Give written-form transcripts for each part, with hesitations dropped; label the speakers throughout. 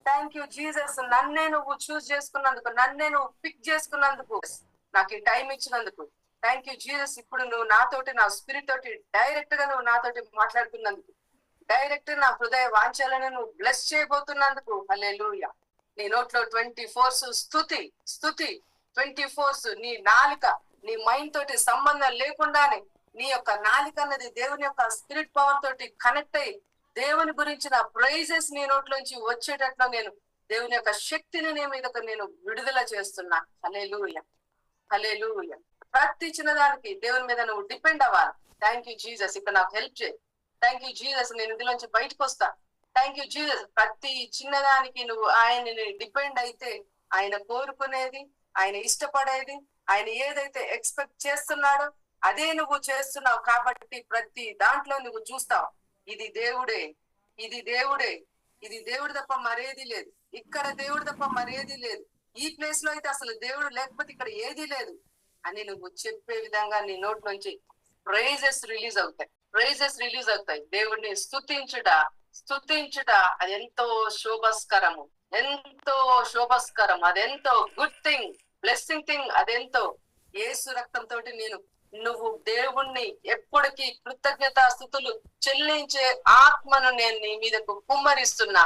Speaker 1: Thank you Jesus. నన్నే నువ్వు చూస్ చేసుకున్నందుకు, నన్నే నువ్వు పిక్ చేసుకున్నందుకు, నాకు ఈ టైం ఇచ్చినందుకు థ్యాంక్ యూ జీసస్. ఇప్పుడు నువ్వు నాతోటి, నా స్పిరిట్ తోటి డైరెక్ట్ గా నువ్వు నాతోటి మాట్లాడుతున్నందుకు, డైరెక్ట్ నా హృదయ వాంఛలను నువ్వు బ్లెస్ చేయబోతున్నందుకు హల్లెలూయా. నీ నోట్లో 24 స్తుతి స్తుతి 24 నీ నాలిక, నీ మైండ్ తోటి సంబంధం లేకుండానే నీ యొక్క నాలిక అన్నది దేవుని యొక్క స్పిరిట్ పవర్ తోటి కనెక్ట్ అయ్యి దేవుని గురించిన ప్రైజెస్ నీ నోట్లోంచి వచ్చేటట్లు నేను దేవుని యొక్క శక్తిని నీ మీద నేను విడుదల చేస్తున్నా. హల్లెలూయా హల్లెలూయా. ప్రతి చిన్నదానికి దేవుని మీద నువ్వు డిపెండ్ అవ్వాలి. Thank you Jesus. ఇక్కడ నాకు హెల్ప్ చేయి. Thank you Jesus. నేను ఇందులోంచి బయటకు వస్తా. Thank you Jesus. ప్రతి చిన్నదానికి నువ్వు ఆయనని డిపెండ్ అయితే ఆయన కోరుకునేది, ఆయన ఇష్టపడేది, ఆయన ఏదైతే ఎక్స్పెక్ట్ చేస్తున్నాడో అదే నువ్వు చేస్తున్నావు. కాబట్టి ప్రతి దాంట్లో నువ్వు చూస్తావు ఇది దేవుడే, ఇది దేవుడే, ఇది దేవుడు తప్ప మరేది లేదు, ఇక్కడ దేవుడు తప్ప మరేది లేదు, ఈ ప్లేస్ లో అయితే అసలు దేవుడు లేకపోతే ఇక్కడ ఏది లేదు అని నువ్వు చెప్పే విధంగా నీ నోట్ నుంచి ప్రైజెస్ రిలీజ్ అవుతాయి. ప్రైజెస్ రిలీజ్ అవుతాయి. దేవుడిని స్తుతించుట అది ఎంతో శోభస్కరము, ఎంతో శోభస్కరం, అదెంతో గుడ్ థింగ్, బ్లెస్సింగ్ థింగ్. అదెంతో యేసు రక్తంతో నువ్వు దేవుణ్ణి ఎప్పటికీ కృతజ్ఞతాస్తుతులు చెల్లించే ఆత్మను నేను నీ మీదకు కుమ్మరిస్తున్నా.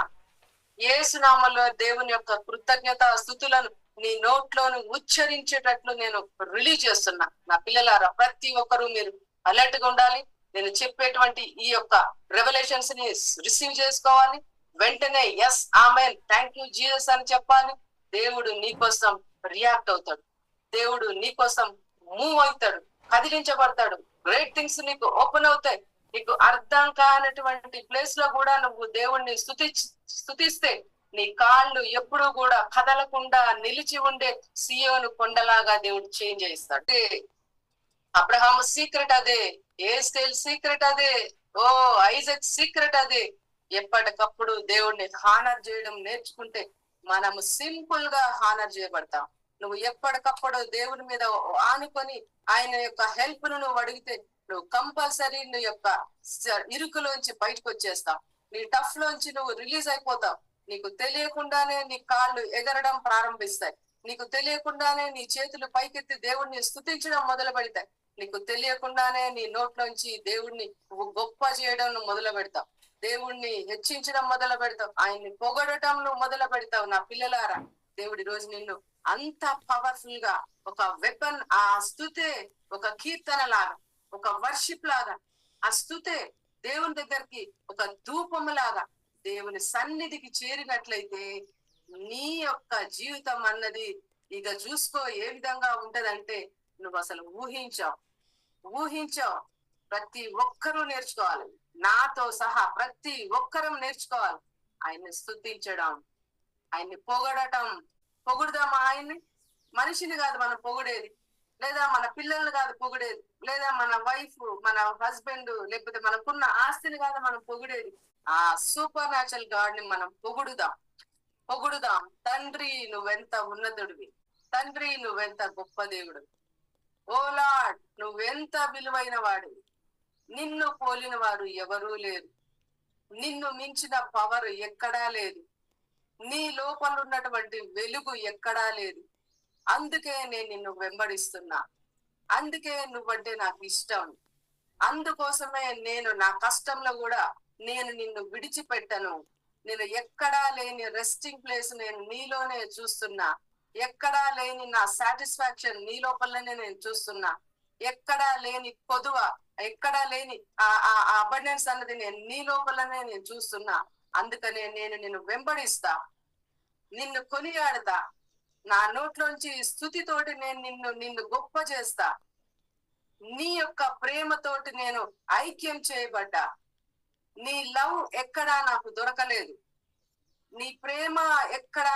Speaker 1: యేసు నామములో దేవుని యొక్క కృతజ్ఞతాస్తుతులను నీ నోట్లోను ఉచ్చరించేటట్లు నేను రిలీజ్ చేస్తున్నా. నా పిల్లలారా, ప్రతి ఒక్కరూ మీరు అలర్ట్ గా ఉండాలి. నేను చెప్పేటువంటి ఈ యొక్క రెవల్యూషన్స్ ని రిసీవ్ చేసుకోవాలి. వెంటనే yes amen thank you Jesus అని చెప్పాలి. దేవుడు నీకోసం రియాక్ట్ అవుతాడు. దేవుడు నీకోసం మూవ్ అవుతాడు, కదిలించబడతాడు. గ్రేట్ థింగ్స్ నీకు ఓపెన్ అవుతాయి. నీకు అర్థం కానటువంటి ప్లేస్ లో కూడా నువ్వు దేవుణ్ణి స్తుతిస్తే నీ కాళ్ళు ఎప్పుడు కూడా కదలకుండా నిలిచి ఉండే సియోను కొండలాగా దేవుడు చేంజ్ చేస్తాడు. అబ్రహాము సీక్రెట్ అదే, ఏస్టేల్ సీక్రెట్ అదే, ఓ ఐజాక్ సీక్రెట్ అదే. ఎప్పటికప్పుడు దేవుడిని హానర్ చేయడం నేర్చుకుంటే మనము సింపుల్ గా హానర్ చేయబడతాం. నువ్వు ఎప్పటికప్పుడు దేవుని మీద ఆనుకొని ఆయన యొక్క హెల్ప్ ను నువ్వు అడిగితే నువ్వు కంపల్సరీ నీ యొక్క ఇరుకులోంచి బయటకు వచ్చేస్తావు. నీ టఫ్ లోంచి నువ్వు రిలీజ్ అయిపోతావు. నీకు తెలియకుండానే నీ కాళ్ళు ఎగరడం ప్రారంభిస్తాయి. నీకు తెలియకుండానే నీ చేతులు పైకెత్తి దేవుణ్ణి స్తుతించడం మొదలు పెడతాయి. నీకు తెలియకుండానే నీ నోట్లోంచి దేవుణ్ణి నువ్వు గొప్ప చేయడం నువ్వు మొదలు పెడతావు. దేవుణ్ణి హెచ్చించడం మొదలు పెడతావు. ఆయన్ని పొగడటం నువ్వు మొదలు పెడతావు. నా పిల్లలారా, దేవుడి రోజు నిన్ను అంత పవర్ఫుల్ గా ఒక వెపన్, ఆ స్తుతే ఒక కీర్తన లాగా, ఒక వర్షిప్ లాగా, ఆ స్తుతే దేవుని దగ్గరికి ఒక ధూపము లాగా దేవుని సన్నిధికి చేరినట్లయితే నీ యొక్క జీవితం అన్నది ఇక చూసుకో ఏ విధంగా ఉంటదంటే నువ్వు అసలు ఊహించావు. ప్రతి ఒక్కరూ నేర్చుకోవాలి, నాతో సహా ప్రతి ఒక్కరూ నేర్చుకోవాలి. ఆయన్ని స్తుతించడం, ఆయన్ని పొగుడదామా? ఆయన్ని మనిషిని కాదు మనం పొగిడేది, లేదా మన పిల్లల్ని కాదు పొగిడేది, లేదా మన వైఫ్, మన హస్బెండ్, లేకపోతే మనకున్న ఆస్తిని కాదు మనం పొగిడేది. ఆ సూపర్ న్యాచురల్ గాడ్ ని మనం పొగుడుదాం. తండ్రి నువ్వెంత ఉన్నతుడివి, తండ్రి నువ్వెంత గొప్ప దేవుడు, ఓ లార్డ్ నువ్వెంత విలువైన వాడివి, నిన్ను పోలిన వారు ఎవరూ లేరు, నిన్ను మించిన పవర్ ఎక్కడా లేదు, నీ లోపల ఉన్నటువంటి వెలుగు ఎక్కడా లేదు. అందుకే నేను నిన్ను వెంబడిస్తున్నా, అందుకే నువ్వంటే నాకు ఇష్టం, అందుకోసమే నేను నా కష్టంలో కూడా నేను నిన్ను విడిచిపెట్టను. నేను ఎక్కడా లేని రెస్టింగ్ ప్లేస్ నేను నీలోనే చూస్తున్నా, ఎక్కడా లేని నా సాటిస్ఫాక్షన్ నీ లోపలనే నేను చూస్తున్నా, ఎక్కడా లేని కొదువ, ఎక్కడా లేని అబండెన్స్ అన్నది నేను నీ లోపలనే నేను చూస్తున్నా. అందుకనే నేను నిన్ను వెంబడిస్తా, నిన్ను కొనియాడతా, నా నోట్లోంచి స్తుతితోటి నేను నిన్ను గొప్ప చేస్తా. నీ యొక్క ప్రేమతోటి నేను ఐక్యం చేయబడ్డా. నీ లవ్ ఎక్కడా నాకు దొరకలేదు, నీ ప్రేమ ఎక్కడా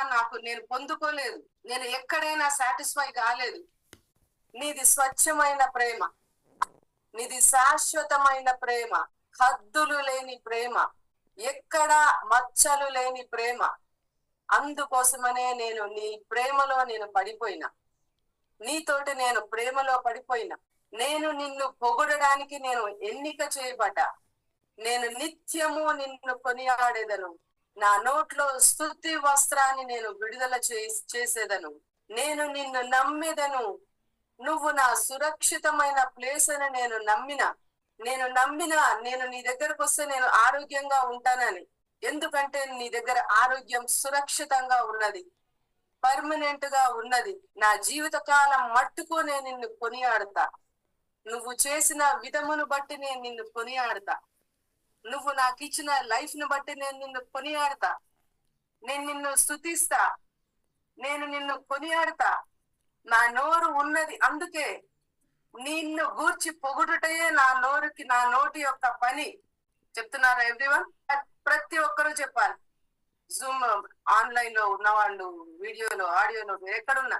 Speaker 1: నేను పొందుకోలేదు, నేను ఎక్కడైనా సాటిస్ఫై కాలేదు. నీది స్వచ్ఛమైన ప్రేమ, నీది శాశ్వతమైన ప్రేమ, హద్దులు లేని ప్రేమ, ఎక్కడా మచ్చలు లేని ప్రేమ. అందుకోసమనే నేను నీ ప్రేమలో నేను పడిపోయినా, నీతోటి నేను ప్రేమలో పడిపోయినా. నేను నిన్ను పొగడడానికి నేను ఎన్నిక చేయబడ్డా. నేను నిత్యము నిన్ను కొనియాడేదను, నా నోట్లో స్తుతి వస్త్రాన్ని నేను విడుదల చేసేదను. నేను నిన్ను నమ్మెదను. నువ్వు నా సురక్షితమైన ప్లేస్ అని నేను నమ్మిన నేను నీ దగ్గరకు వస్తే నేను ఆరోగ్యంగా ఉంటానని. ఎందుకంటే నీ దగ్గర ఆరోగ్యం సురక్షితంగా ఉన్నది, పర్మనెంట్ గా ఉన్నది. నా జీవిత కాలం మట్టుకు నేను నిన్ను కొనియాడతా. నువ్వు చేసిన విధమును బట్టి నేను నిన్ను కొనియాడతా. నువ్వు నాకు ఇచ్చిన లైఫ్ ను బట్టి నేను నిన్ను కొనియాడతా. నేను నిన్ను స్తుతిస్తా. నేను నిన్ను కొనియాడతా. నా నోరు ఉన్నది అందుకే. నిన్ను గూర్చి పొగుడుటయే నా నోటి యొక్క పని. చెప్తున్నారా ఎవ్రీవన్? ప్రతి ఒక్కరూ చెప్పాలి. జూమ్ ఆన్లైన్ లో ఉన్నవాళ్ళు, వీడియోలో, ఆడియోలో, ఎక్కడున్నా